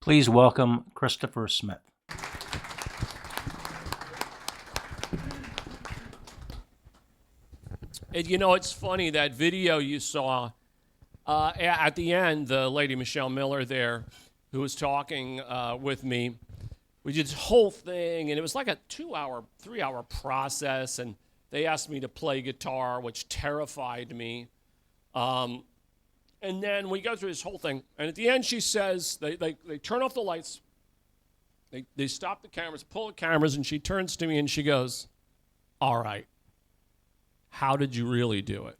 Please welcome Christopher Smith. And it's funny, that video you saw, at the end, the lady Michelle Miller there, who was talking with me, we did this whole thing, and it was like a 2-hour, 3-hour process, and they asked me to play guitar, which terrified me. And then we go through this whole thing, and at the end she says, they turn off the lights, they stop the cameras, pull the cameras, and she turns to me and she goes, "All right, how did you really do it?"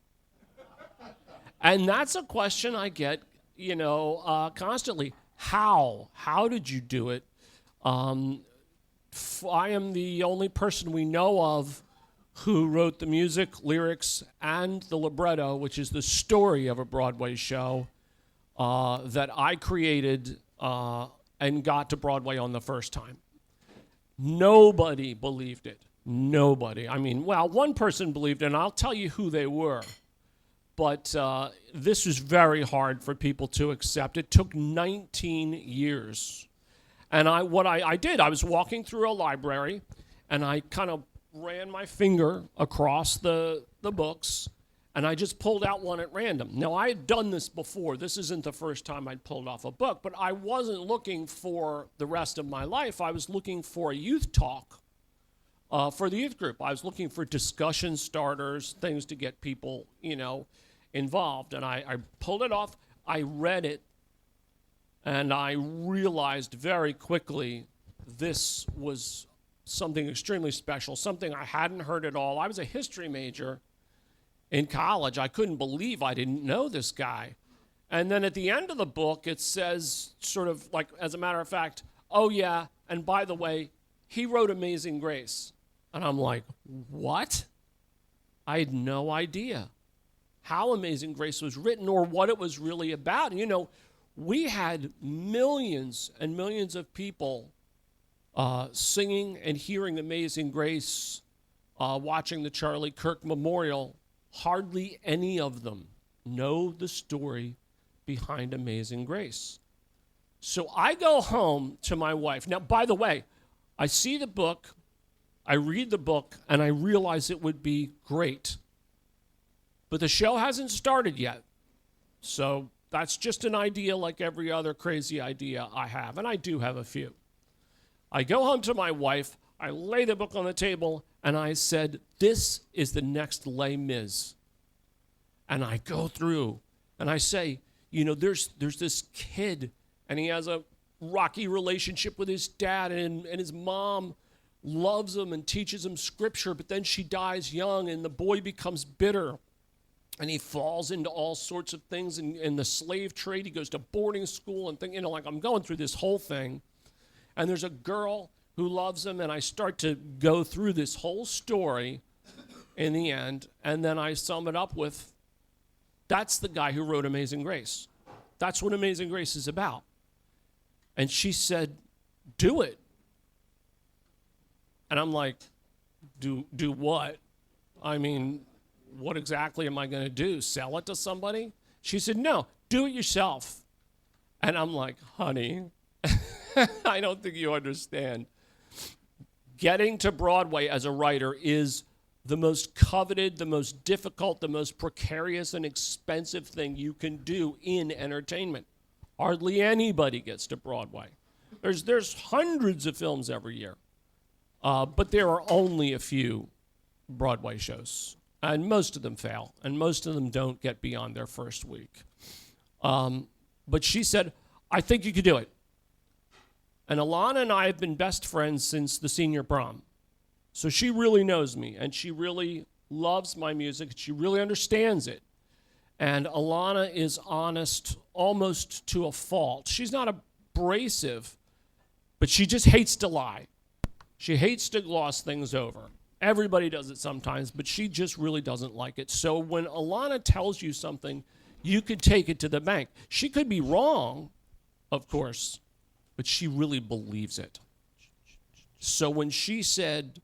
And that's a question I get, constantly. How? How did you do it? I am the only person we know of who wrote the music, lyrics, and the libretto, which is the story of a Broadway show that I created and got to Broadway on the first time. Nobody believed it. Nobody. I mean, well, one person believed it, and I'll tell you who they were. But this was very hard for people to accept. It took 19 years. And what I did, I was walking through a library, and I kind of ran my finger across the books, and I just pulled out one at random. Now, I had done this before. This isn't the first time I'd pulled off a book, but I wasn't looking for the rest of my life. I was looking for a youth talk for the youth group. I was looking for discussion starters, things to get people, involved. And I pulled it off. I read it, and I realized very quickly this was something extremely special, something I hadn't heard at all. I was a history major in college. I couldn't believe I didn't know this guy. And then at the end of the book, it says, sort of like, as a matter of fact, "Oh yeah, and by the way, he wrote Amazing Grace." And I'm like, what? I had no idea how Amazing Grace was written or what it was really about. We had millions and millions of people singing and hearing Amazing Grace, watching the Charlie Kirk Memorial. Hardly any of them know the story behind Amazing Grace. So I go home to my wife. Now, by the way, I see the book, I read the book, and I realize it would be great. But the show hasn't started yet. So that's just an idea like every other crazy idea I have, and I do have a few. I go home to my wife, I lay the book on the table, and I said, "This is the next Les Mis." And I go through, and I say, there's this kid, and he has a rocky relationship with his dad, and his mom loves him and teaches him scripture, but then she dies young, and the boy becomes bitter. And he falls into all sorts of things in the slave trade. He goes to boarding school and I'm going through this whole thing. And there's a girl who loves him, and I start to go through this whole story in the end, and then I sum it up with, that's the guy who wrote Amazing Grace. That's what Amazing Grace is about. And she said, "Do it." And I'm like, do what? I mean, what exactly am I going to do? Sell it to somebody? She said, "No, do it yourself." And I'm like, "Honey, I don't think you understand. Getting to Broadway as a writer is the most coveted, the most difficult, the most precarious and expensive thing you can do in entertainment. Hardly anybody gets to Broadway. There's hundreds of films every year, but there are only a few Broadway shows, and most of them fail, and most of them don't get beyond their first week. But she said, "I think you could do it." And Alana and I have been best friends since the senior prom. So she really knows me, and she really loves my music. She really understands it. And Alana is honest almost to a fault. She's not abrasive, but she just hates to lie. She hates to gloss things over. Everybody does it sometimes, but she just really doesn't like it. So when Alana tells you something, you could take it to the bank. She could be wrong, of course, but she really believes it. So when she said,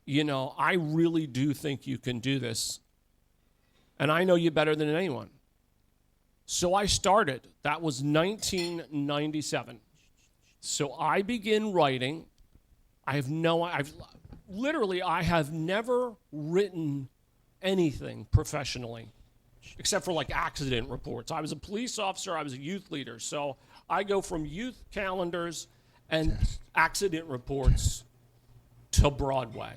"I really do think you can do this, and I know you better than anyone." So I started. That was 1997. So I begin writing. I have never written anything professionally, except for like accident reports. I was a police officer, I was a youth leader. So I go from youth calendars and accident reports to Broadway.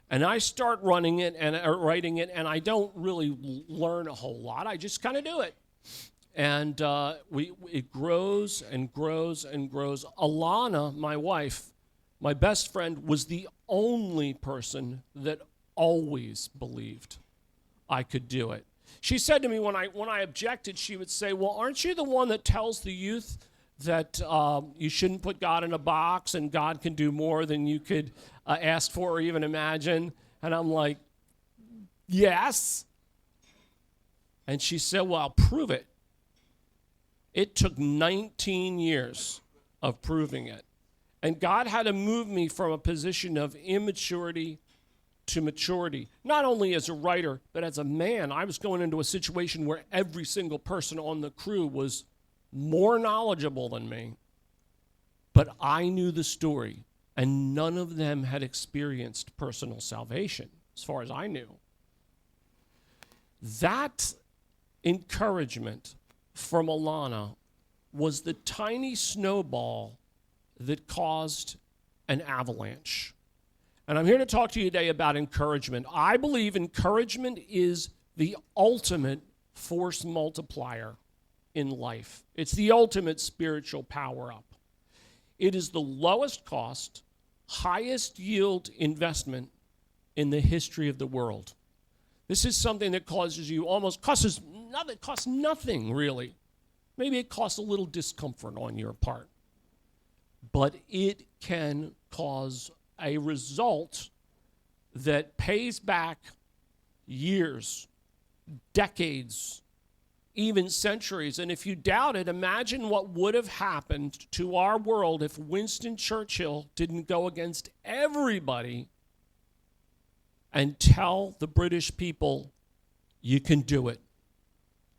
And I start running it and writing it, and I don't really learn a whole lot. I just kind of do it. And it grows and grows and grows. Alana, my wife, my best friend, was the only person that always believed I could do it. She said to me when I objected, she would say, well, aren't you the one that tells the youth that you shouldn't put God in a box and God can do more than you could ask for or even imagine? And I'm like, yes. And she said, well, I'll prove it. It took 19 years of proving it. And God had to move me from a position of immaturity to maturity, not only as a writer, but as a man. I was going into a situation where every single person on the crew was more knowledgeable than me. But I knew the story, and none of them had experienced personal salvation, as far as I knew. That encouragement from Alana was the tiny snowball that caused an avalanche. And I'm here to talk to you today about encouragement. I believe encouragement is the ultimate force multiplier in life. It's the ultimate spiritual power-up. It is the lowest cost, highest yield investment in the history of the world. This is something that costs nothing really. Maybe it costs a little discomfort on your part. But it can cause a result that pays back years, decades, even centuries. And if you doubt it, imagine what would have happened to our world if Winston Churchill didn't go against everybody and tell the British people, you can do it.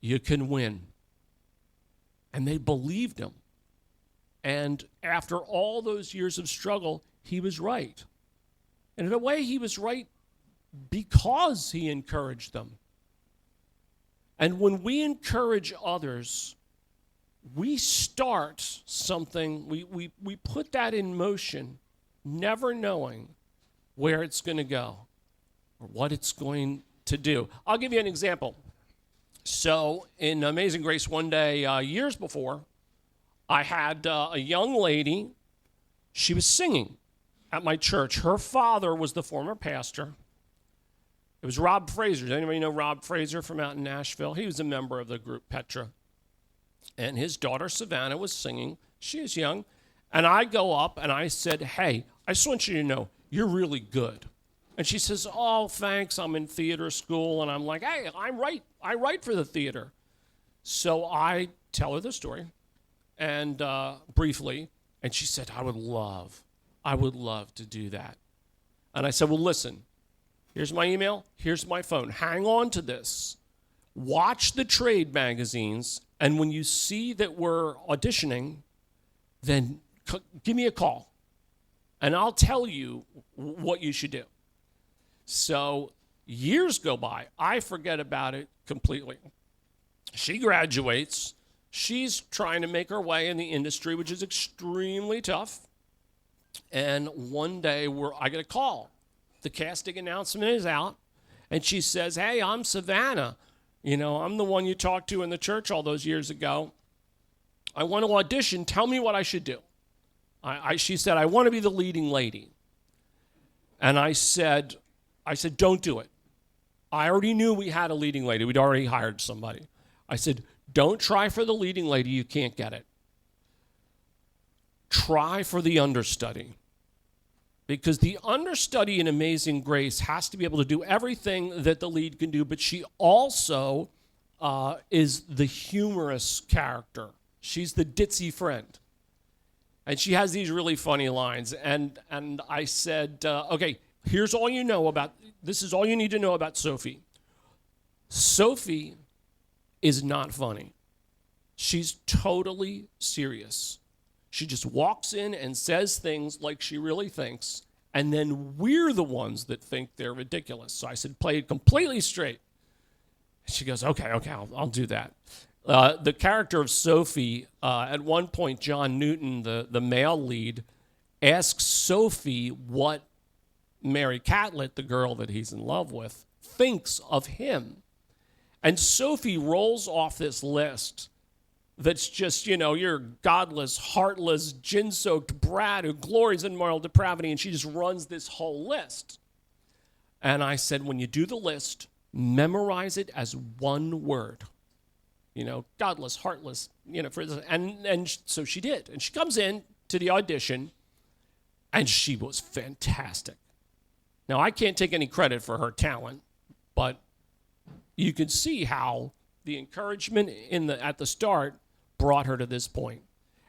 You can win. And they believed him. And after all those years of struggle, he was right. And in a way, he was right because he encouraged them. And when we encourage others, we start something, we put that in motion, never knowing where it's going to go or what it's going to do. I'll give you an example. So in Amazing Grace one day, years before, I had a young lady. She was singing at my church. Her father was the former pastor. It was Rob Fraser. Does anybody know Rob Fraser from out in Nashville? He was a member of the group Petra. And his daughter Savannah was singing. She is young. And I go up and I said, hey, I just want you to know, you're really good. And she says, oh, thanks, I'm in theater school. And I'm like, hey, I write for the theater. So I tell her the story, and briefly, and she said, I would love to do that. And I said, well, listen, here's my email, here's my phone. Hang on to this. Watch the trade magazines, and when you see that we're auditioning, then give me a call, and I'll tell you what you should do. So years go by. I forget about it completely. She graduates. She's trying to make her way in the industry, which is extremely tough. And one day I get a call. The casting announcement is out, and she says, hey, I'm Savannah. I'm the one you talked to in the church all those years ago. I want to audition. Tell me what I should do. She said, I want to be the leading lady. And I said, don't do it. I already knew we had a leading lady. We'd already hired somebody. I said, don't try for the leading lady. You can't get it. Try for the understudy. Because the understudy in Amazing Grace has to be able to do everything that the lead can do, but she also is the humorous character. She's the ditzy friend. And she has these really funny lines. And I said, okay, this is all you need to know about Sophie. Sophie is not funny. She's totally serious. She just walks in and says things like she really thinks, and then we're the ones that think they're ridiculous. So I said, play it completely straight. She goes, okay, I'll do that. The character of Sophie, at one point, John Newton, the male lead, asks Sophie what Mary Catlett, the girl that he's in love with, thinks of him. And Sophie rolls off this list that's just, you're godless, heartless, gin-soaked brat who glories in moral depravity, and she just runs this whole list. And I said, when you do the list, memorize it as one word. Godless, heartless, and so she did. And she comes in to the audition, and she was fantastic. Now, I can't take any credit for her talent, but you could see how the encouragement at the start brought her to this point.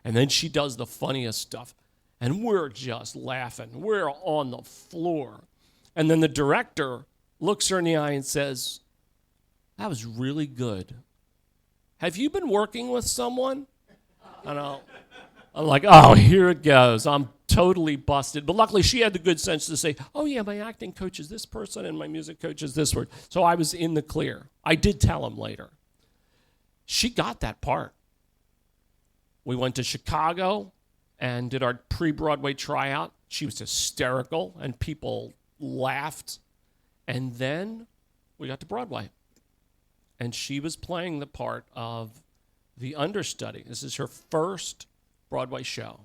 And then she does the funniest stuff, and we're just laughing. We're on the floor. And then the director looks her in the eye and says, that was really good. Have you been working with someone? I'm like, oh, here it goes. I'm totally busted. But luckily, she had the good sense to say, oh, yeah, my acting coach is this person and my music coach is this word. So I was in the clear. I did tell him later. She got that part. We went to Chicago and did our pre-Broadway tryout. She was hysterical, and people laughed. And then we got to Broadway. And she was playing the part of the understudy. This is her first Broadway show.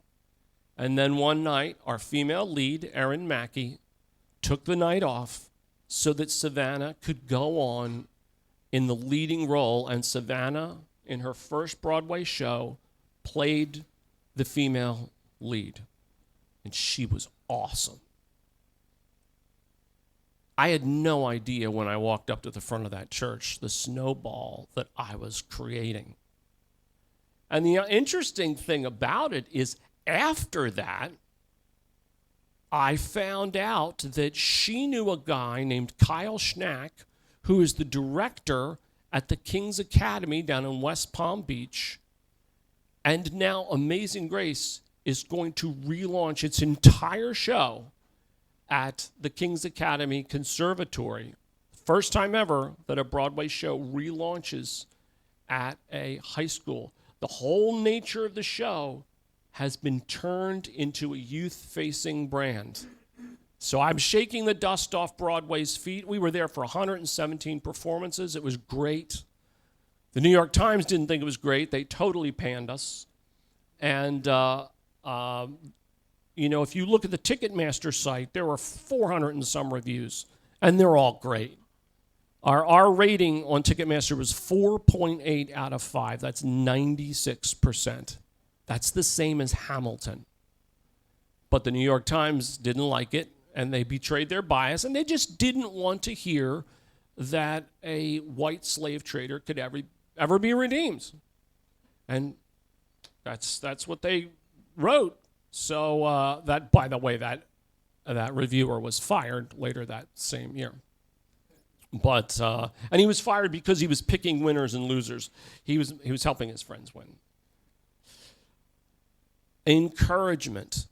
And then one night, our female lead, Erin Mackey, took the night off so that Savannah could go on in the leading role. And Savannah, in her first Broadway show, played the female lead. And she was awesome. I had no idea when I walked up to the front of that church the snowball that I was creating. And the interesting thing about it is after that, I found out that she knew a guy named Kyle Schnack, who is the director at the King's Academy down in West Palm Beach. And now Amazing Grace is going to relaunch its entire show at the King's Academy Conservatory. First time ever that a Broadway show relaunches at a high school. The whole nature of the show has been turned into a youth-facing brand. So I'm shaking the dust off Broadway's feet. We were there for 117 performances. It was great. The New York Times didn't think it was great. They totally panned us. And, if you look at the Ticketmaster site, there were 400 and some reviews, and they're all great. Our rating on Ticketmaster was 4.8 out of 5. That's 96%. That's the same as Hamilton. But the New York Times didn't like it, and they betrayed their bias, and they just didn't want to hear that a white slave trader could ever be redeemed. And that's what they wrote. So that, by the way, that reviewer was fired later that same year. But and he was fired because he was picking winners and losers. He was helping his friends win. Encouragement.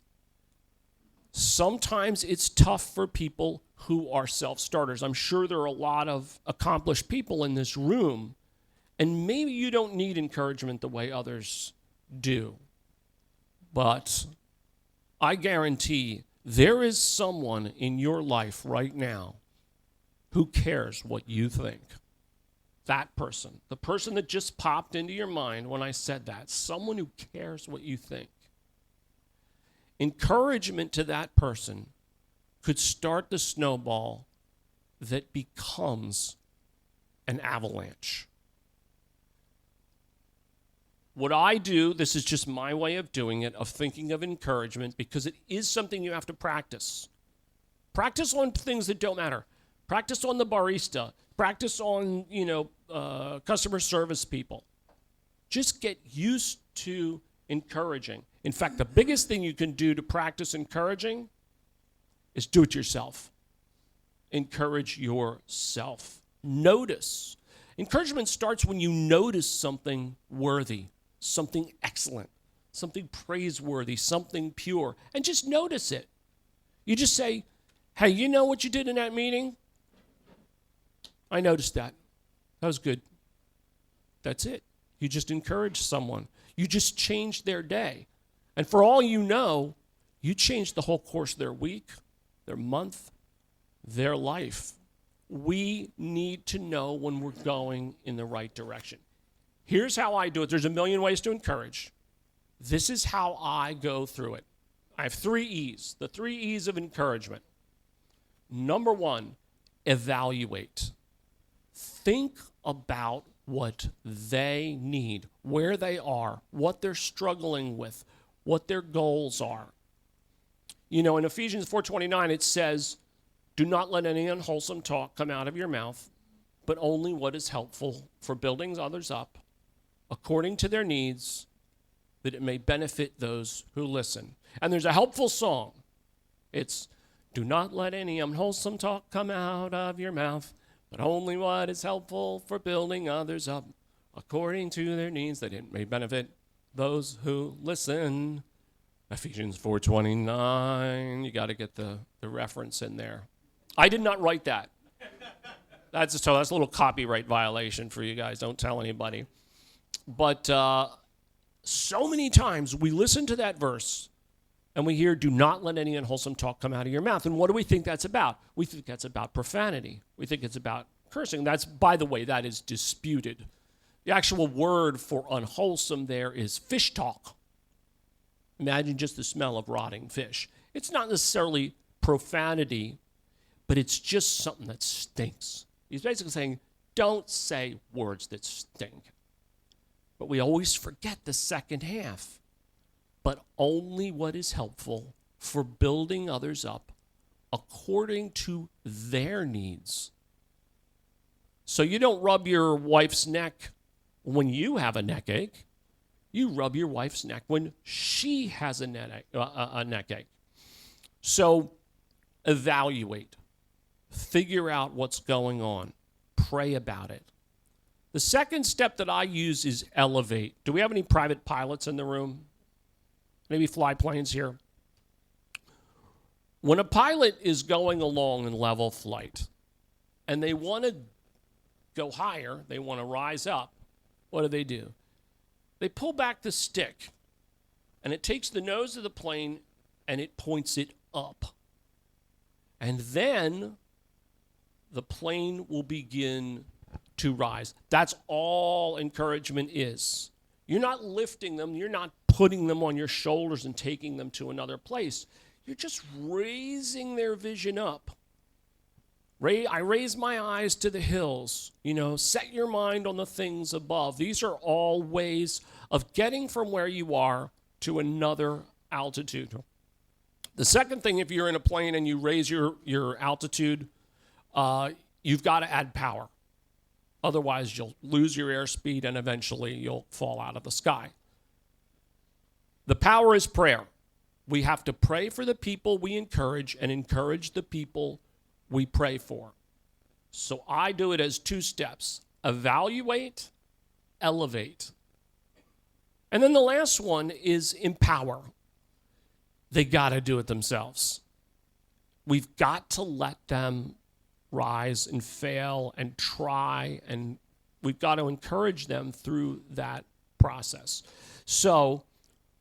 Sometimes it's tough for people who are self-starters. I'm sure there are a lot of accomplished people in this room, and maybe you don't need encouragement the way others do. But I guarantee there is someone in your life right now who cares what you think. That person, the person that just popped into your mind when I said that, someone who cares what you think. Encouragement to that person could start the snowball that becomes an avalanche. What I do, this is just my way of doing it, of thinking of encouragement, because it is something you have to practice. Practice on things that don't matter. Practice on the barista. Practice on, customer service people. Just get used to encouraging. In fact, the biggest thing you can do to practice encouraging is do it yourself. Encourage yourself. Notice. Encouragement starts when you notice something worthy, something excellent, something praiseworthy, something pure, and just notice it. You just say, hey, you know what you did in that meeting? I noticed that. That was good. That's it. You just encourage someone. You just changed their day. And for all you know, you changed the whole course of their week, their month, their life. We need to know when we're going in the right direction. Here's how I do it. There's a million ways to encourage. This is how I go through it. I have 3 E's, the 3 E's of encouragement. Number 1, evaluate. Think about what they need, where they are, what they're struggling with, what their goals are. You know, in Ephesians 4:29, it says, do not let any unwholesome talk come out of your mouth, but only what is helpful for building others up, according to their needs, that it may benefit those who listen. And there's a helpful song. It's, do not let any unwholesome talk come out of your mouth, but only what is helpful for building others up, according to their needs, that it may benefit those who listen. Ephesians 4:29. You got to get the reference in there. I did not write that. That's a little copyright violation for you guys. Don't tell anybody. But so many times we listen to that verse and we hear, do not let any unwholesome talk come out of your mouth. And what do we think that's about? We think that's about profanity. We think it's about cursing. That's, by the way, that is disputed. The actual word for unwholesome there is fish talk. Imagine just the smell of rotting fish. It's not necessarily profanity, but it's just something that stinks. He's basically saying, don't say words that stink. But we always forget the second half. But only what is helpful for building others up according to their needs. So you don't rub your wife's neck when you have a neck ache. You rub your wife's neck when she has a neck ache. So evaluate. Figure out what's going on. Pray about it. The second step that I use is elevate. Do we have any private pilots in the room? Maybe fly planes here? When a pilot is going along in level flight and they want to go higher, they want to rise up, what do? They pull back the stick and it takes the nose of the plane and it points it up. And then the plane will begin to rise. That's all encouragement is. You're not lifting them. You're not putting them on your shoulders and taking them to another place. You're just raising their vision up. I raise my eyes to the hills. Set your mind on the things above. These are all ways of getting from where you are to another altitude. The second thing, if you're in a plane and you raise your altitude, you've got to add power. Otherwise, you'll lose your airspeed and eventually you'll fall out of the sky. The power is prayer. We have to pray for the people we encourage and encourage the people we pray for. So I do it as 2 steps. Evaluate, elevate. And then the last one is empower. They got to do it themselves. We've got to let them rise and fail and try, and we've got to encourage them through that process. So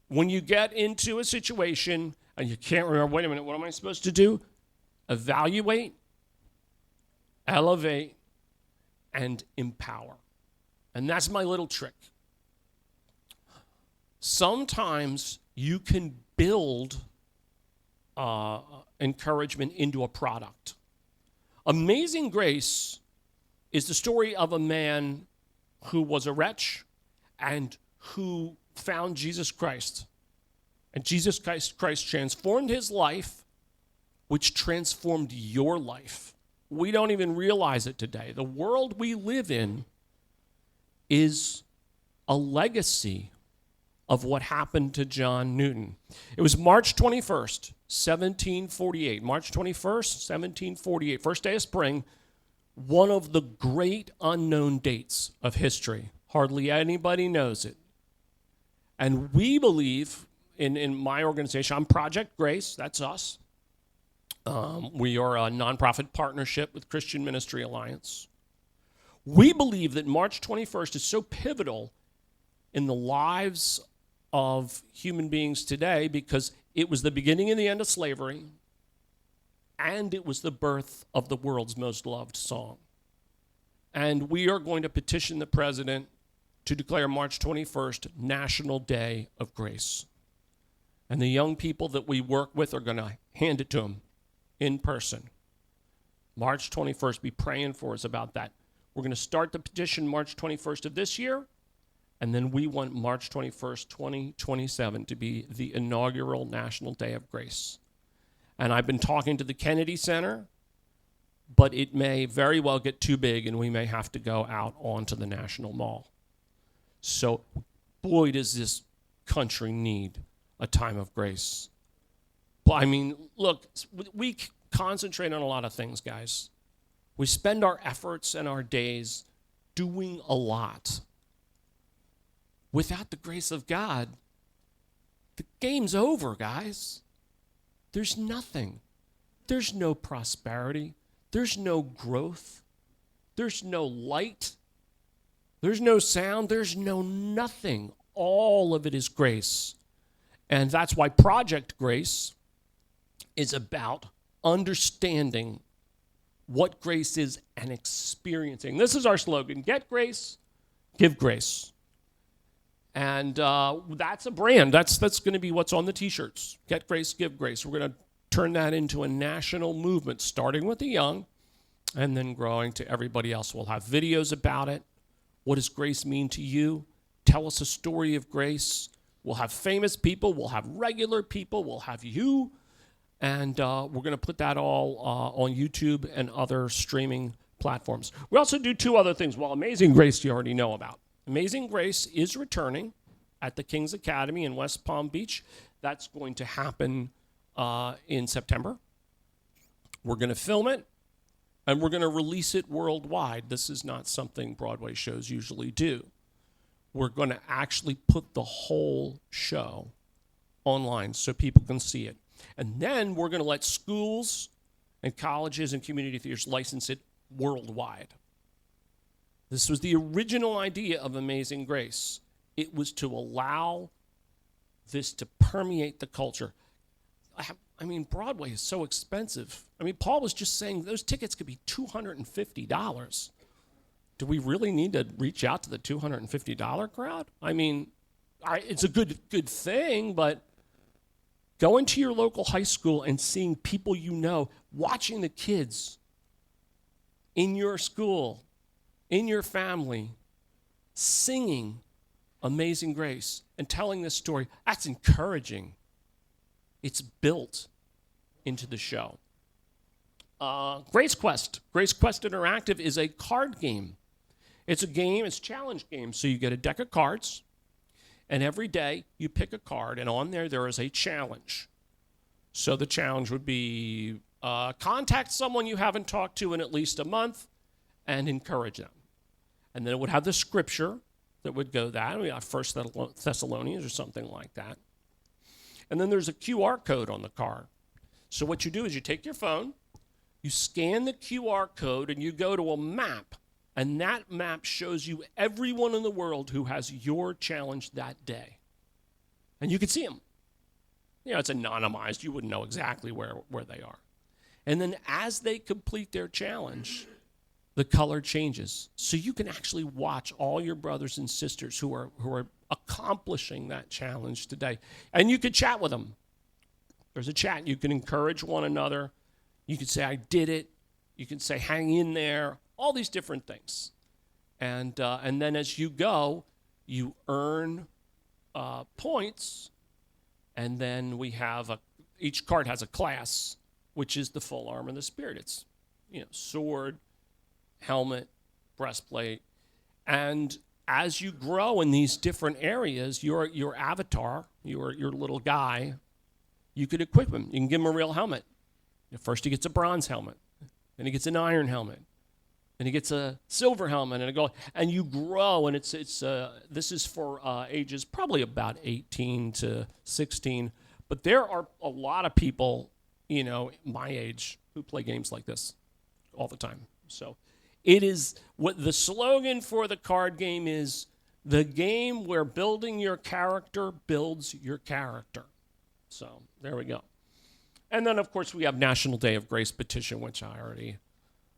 when you get into a situation and you can't remember, wait a minute, what am I supposed to do? Evaluate, elevate, and empower. And that's my little trick. Sometimes you can build encouragement into a product. Amazing Grace is the story of a man who was a wretch and who found Jesus Christ. And Jesus Christ transformed his life, which transformed your life. We don't even realize it today. The world we live in is a legacy of what happened to John Newton. It was March 21st, 1748. March 21st, 1748, first day of spring, one of the great unknown dates of history. Hardly anybody knows it. And we believe in my organization, I'm Project Grace, that's us. We are a nonprofit partnership with Christian Ministry Alliance. We believe that March 21st is so pivotal in the lives of human beings today because it was the beginning and the end of slavery, and it was the birth of the world's most loved song. And we are going to petition the president to declare March 21st National Day of Grace. And the young people that we work with are going to hand it to him in person. March 21st, be praying for us about that. We're going to start the petition March 21st of this year, and then we want March 21st, 2027 to be the inaugural National Day of Grace. And I've been talking to the Kennedy Center, but it may very well get too big, and we may have to go out onto the National Mall. So, boy, does this country need a time of grace. But I mean, look, we concentrate on a lot of things, guys. We spend our efforts and our days doing a lot. Without the grace of God, the game's over, guys. There's nothing. There's no prosperity. There's no growth. There's no light. There's no sound. There's no nothing. All of it is grace. And that's why Project Grace is about understanding what grace is and experiencing. This is our slogan: get grace, give grace. And that's a brand. That's going to be what's on the T-shirts. Get grace, give grace. We're going to turn that into a national movement, starting with the young and then growing to everybody else. We'll have videos about it. What does grace mean to you? Tell us a story of grace. We'll have famous people. We'll have regular people. We'll have you. And we're going to put that all on YouTube and other streaming platforms. We also do two other things. Well, Amazing Grace you already know about. Amazing Grace is returning at the King's Academy in West Palm Beach. That's going to happen in September. We're going to film it, and we're going to release it worldwide. This is not something Broadway shows usually do. We're going to actually put the whole show online so people can see it. And then we're going to let schools and colleges and community theaters license it worldwide. This was the original idea of Amazing Grace. It was to allow this to permeate the culture. I mean, Broadway is so expensive. I mean, Paul was just saying those tickets could be $250. Do we really need to reach out to the $250 crowd? I mean, it's a good thing, but going to your local high school and seeing people you know, watching the kids in your school, in your family, singing Amazing Grace and telling this story, that's encouraging. It's built into the show. Grace Quest. Grace Quest Interactive is a card game. It's a game, it's a challenge game. So you get a deck of cards, and every day you pick a card, and on there is a challenge. So the challenge would be contact someone you haven't talked to in at least a month and encourage them. And then it would have the scripture that would go that. We have 1 Thessalonians or something like that. And then there's a QR code on the card. So what you do is you take your phone, you scan the QR code, and you go to a map. And that map shows you everyone in the world who has your challenge that day. And you can see them. You know, it's anonymized. You wouldn't know exactly where they are. And then as they complete their challenge, the color changes. So you can actually watch all your brothers and sisters who are accomplishing that challenge today. And you could chat with them. There's a chat. You can encourage one another. You can say, I did it. You can say, hang in there. All these different things. And then as you go, you earn points. And then we have each card has a class, which is the full armor of the Spirit. It's, sword, helmet, breastplate. And as you grow in these different areas, your avatar, your little guy, you could equip him. You can give him a real helmet. First he gets a bronze helmet. Then he gets an iron helmet. and he gets a silver helmet and a gold, and you grow, and this is for ages probably about 18 to 16, but there are a lot of people, my age who play games like this all the time. So it is what the slogan for the card game is: the game where building your character builds your character. So there we go. And then, of course, we have National Day of Grace Petition, which I already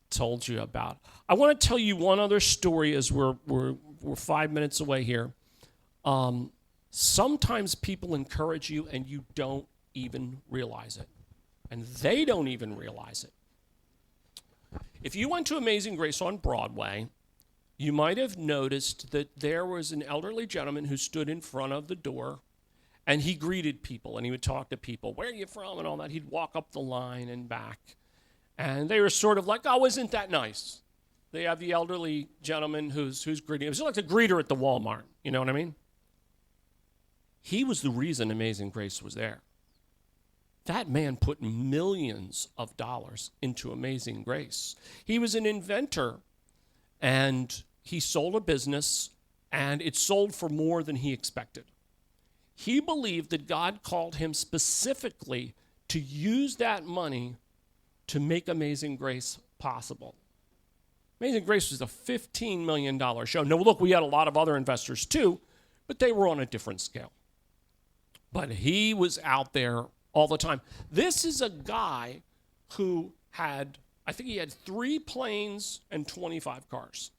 told you about. I want to tell you one other story as we're 5 minutes away here. Sometimes people encourage you and you don't even realize it. And they don't even realize it. If you went to Amazing Grace on Broadway, you might have noticed that there was an elderly gentleman who stood in front of the door, and he greeted people, and he would talk to people, where are you from, and all that. He'd walk up the line and back. And they were sort of like, oh, isn't that nice? They have the elderly gentleman who's greeting. It was like the greeter at the Walmart, you know what I mean? He was the reason Amazing Grace was there. That man put millions of dollars into Amazing Grace. He was an inventor, and he sold a business, and it sold for more than he expected. He believed that God called him specifically to use that money to make Amazing Grace possible. Amazing Grace was a $15 million show. Now, look, we had a lot of other investors too, but they were on a different scale. But he was out there all the time. This is a guy who had, I think he had 3 planes and 25 cars.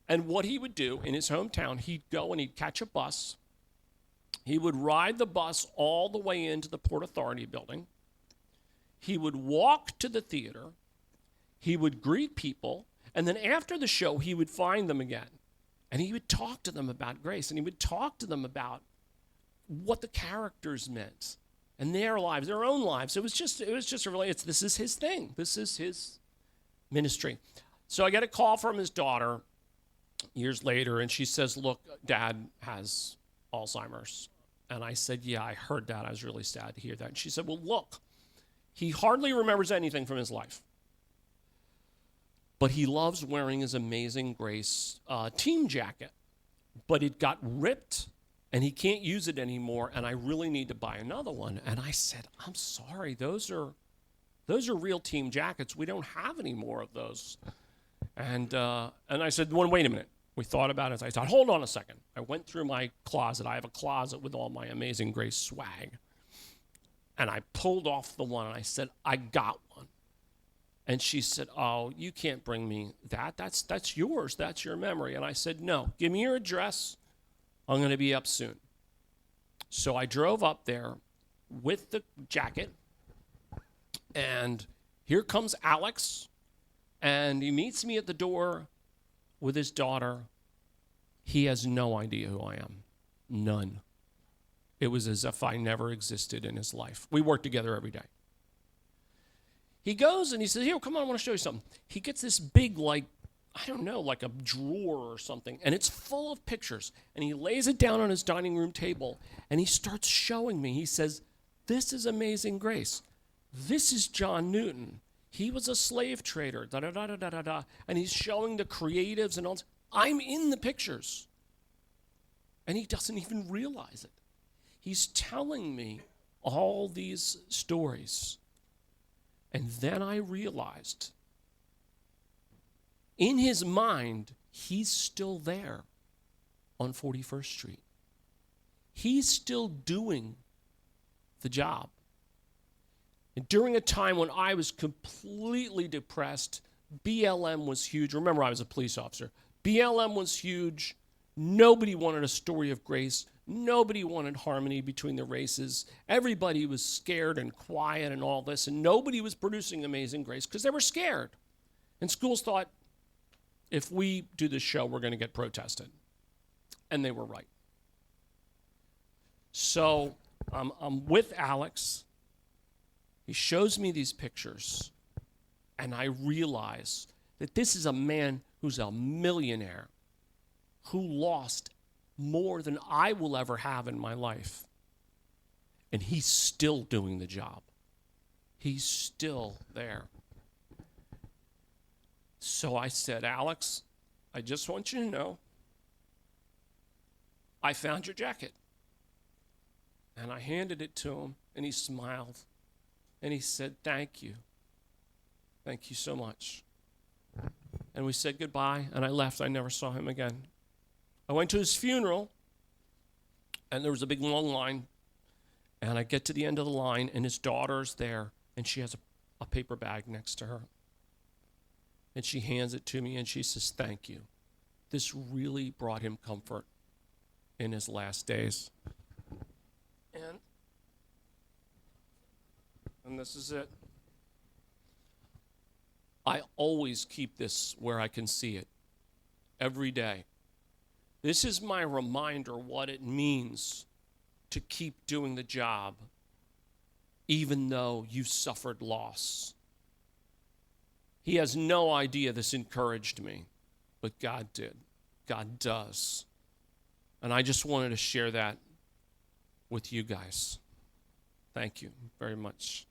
And what he would do in his hometown, he'd go and he'd catch a bus. He would ride the bus all the way into the Port Authority building. He would walk to the theater. He would greet people. And then after the show, he would find them again. And he would talk to them about grace. And he would talk to them about what the characters meant and their lives, their own lives. It was just this is his thing. This is his ministry. So I get a call from his daughter years later, and she says, look, Dad has Alzheimer's. And I said, yeah, I heard that. I was really sad to hear that. And she said, well, look, he hardly remembers anything from his life. But he loves wearing his Amazing Grace team jacket. But it got ripped, and he can't use it anymore, and I really need to buy another one. And I said, I'm sorry, those are real team jackets. We don't have any more of those. And I said, well, wait a minute. We thought about it. I thought, hold on a second. I went through my closet. I have a closet with all my Amazing Grace swag. And I pulled off the one, and I said, I got one. And she said, oh, you can't bring me that. That's yours. That's your memory. And I said, no, give me your address. I'm going to be up soon. So I drove up there with the jacket, and here comes Alex, and he meets me at the door with his daughter. He has no idea who I am. None. It was as if I never existed in his life. We work together every day. He goes and he says, here, come on, I want to show you something. He gets this big, like a drawer or something, and it's full of pictures. And he lays it down on his dining room table, and he starts showing me. He says, this is Amazing Grace. This is John Newton. He was a slave trader, da-da-da-da-da-da. And he's showing the creatives and all this. I'm in the pictures. And he doesn't even realize it. He's telling me all these stories. And then I realized, in his mind, he's still there on 41st Street. He's still doing the job. And during a time when I was completely depressed, BLM was huge. Remember, I was a police officer. BLM was huge. Nobody wanted a story of grace. Nobody wanted harmony between the races. Everybody was scared and quiet and all this, and nobody was producing Amazing Grace because they were scared. And schools thought, if we do this show, we're going to get protested. And they were right. So I'm with Alex. He shows me these pictures, and I realize that this is a man who's a millionaire who lost more than I will ever have in my life. And he's still doing the job. He's still there. So I said, Alex, I just want you to know, I found your jacket. And I handed it to him, and he smiled. And he said, thank you. Thank you so much. And we said goodbye, and I left. I never saw him again. I went to his funeral, and there was a big long line. And I get to the end of the line, and his daughter's there, and she has a paper bag next to her. And she hands it to me, and she says, thank you. This really brought him comfort in his last days. And this is it. I always keep this where I can see it, every day. This is my reminder what it means to keep doing the job, even though you suffered loss. He has no idea this encouraged me, but God did. God does. And I just wanted to share that with you guys. Thank you very much.